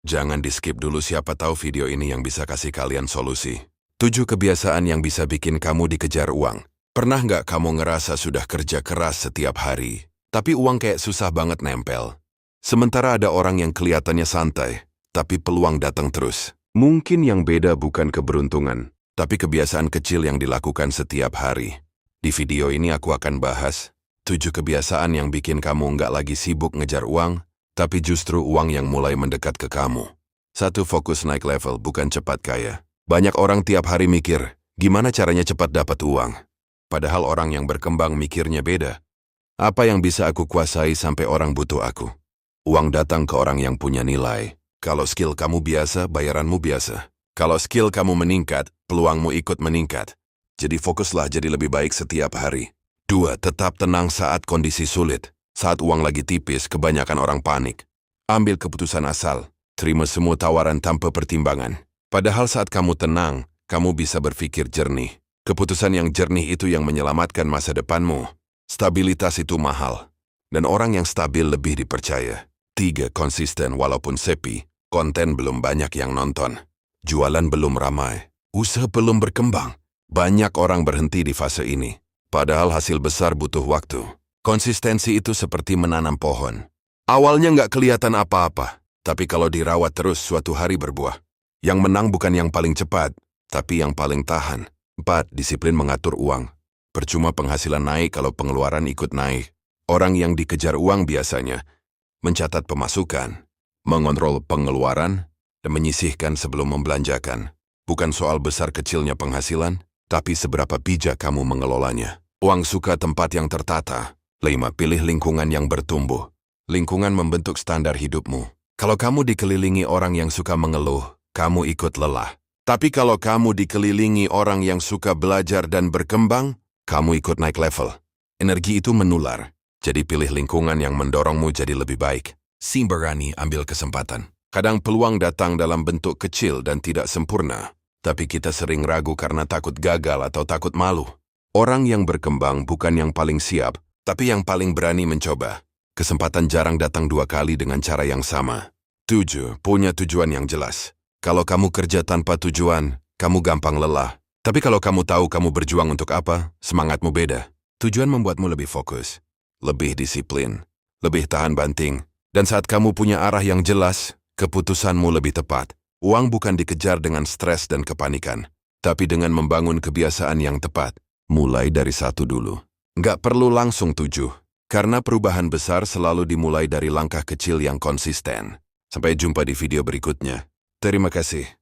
Jangan di-skip dulu, siapa tahu video ini yang bisa kasih kalian solusi. 7 kebiasaan yang bisa bikin kamu dikejar uang. Pernah nggak kamu ngerasa sudah kerja keras setiap hari, tapi uang kayak susah banget nempel? Sementara ada orang yang kelihatannya santai, tapi peluang datang terus. Mungkin yang beda bukan keberuntungan, tapi kebiasaan kecil yang dilakukan setiap hari. Di video ini aku akan bahas 7 kebiasaan yang bikin kamu nggak lagi sibuk ngejar uang, tapi justru uang yang mulai mendekat ke kamu. 1. Fokus naik level, bukan cepat kaya. Banyak orang tiap hari mikir, gimana caranya cepat dapat uang? Padahal orang yang berkembang mikirnya beda. Apa yang bisa aku kuasai sampai orang butuh aku? Uang datang ke orang yang punya nilai. Kalau skill kamu biasa, bayaranmu biasa. Kalau skill kamu meningkat, peluangmu ikut meningkat. Jadi fokuslah jadi lebih baik setiap hari. 2. Tetap tenang saat kondisi sulit. Saat uang lagi tipis, kebanyakan orang panik. Ambil keputusan asal. Terima semua tawaran tanpa pertimbangan. Padahal saat kamu tenang, kamu bisa berpikir jernih. Keputusan yang jernih itu yang menyelamatkan masa depanmu. Stabilitas itu mahal. Dan orang yang stabil lebih dipercaya. 3. Konsisten walaupun sepi. Konten belum banyak yang nonton. Jualan belum ramai. Usaha belum berkembang. Banyak orang berhenti di fase ini. Padahal hasil besar butuh waktu. Konsistensi itu seperti menanam pohon. Awalnya nggak kelihatan apa-apa, tapi kalau dirawat terus suatu hari berbuah. Yang menang bukan yang paling cepat, tapi yang paling tahan. 4. Disiplin mengatur uang. Percuma penghasilan naik kalau pengeluaran ikut naik. Orang yang dikejar uang biasanya mencatat pemasukan, mengontrol pengeluaran, dan menyisihkan sebelum membelanjakan. Bukan soal besar kecilnya penghasilan, tapi seberapa bijak kamu mengelolanya. Uang suka tempat yang tertata. 5. Pilih lingkungan yang bertumbuh. Lingkungan membentuk standar hidupmu. Kalau kamu dikelilingi orang yang suka mengeluh, kamu ikut lelah. Tapi kalau kamu dikelilingi orang yang suka belajar dan berkembang, kamu ikut naik level. Energi itu menular. Jadi pilih lingkungan yang mendorongmu jadi lebih baik. Berani ambil kesempatan. Kadang peluang datang dalam bentuk kecil dan tidak sempurna. Tapi kita sering ragu karena takut gagal atau takut malu. Orang yang berkembang bukan yang paling siap, tapi yang paling berani mencoba. Kesempatan jarang datang 2 kali dengan cara yang sama. 7. Punya tujuan yang jelas. Kalau kamu kerja tanpa tujuan, kamu gampang lelah. Tapi kalau kamu tahu kamu berjuang untuk apa, semangatmu beda. Tujuan membuatmu lebih fokus, lebih disiplin, lebih tahan banting. Dan saat kamu punya arah yang jelas, keputusanmu lebih tepat. Uang bukan dikejar dengan stres dan kepanikan, tapi dengan membangun kebiasaan yang tepat. Mulai dari 1 dulu. Nggak perlu langsung 7, karena perubahan besar selalu dimulai dari langkah kecil yang konsisten. Sampai jumpa di video berikutnya. Terima kasih.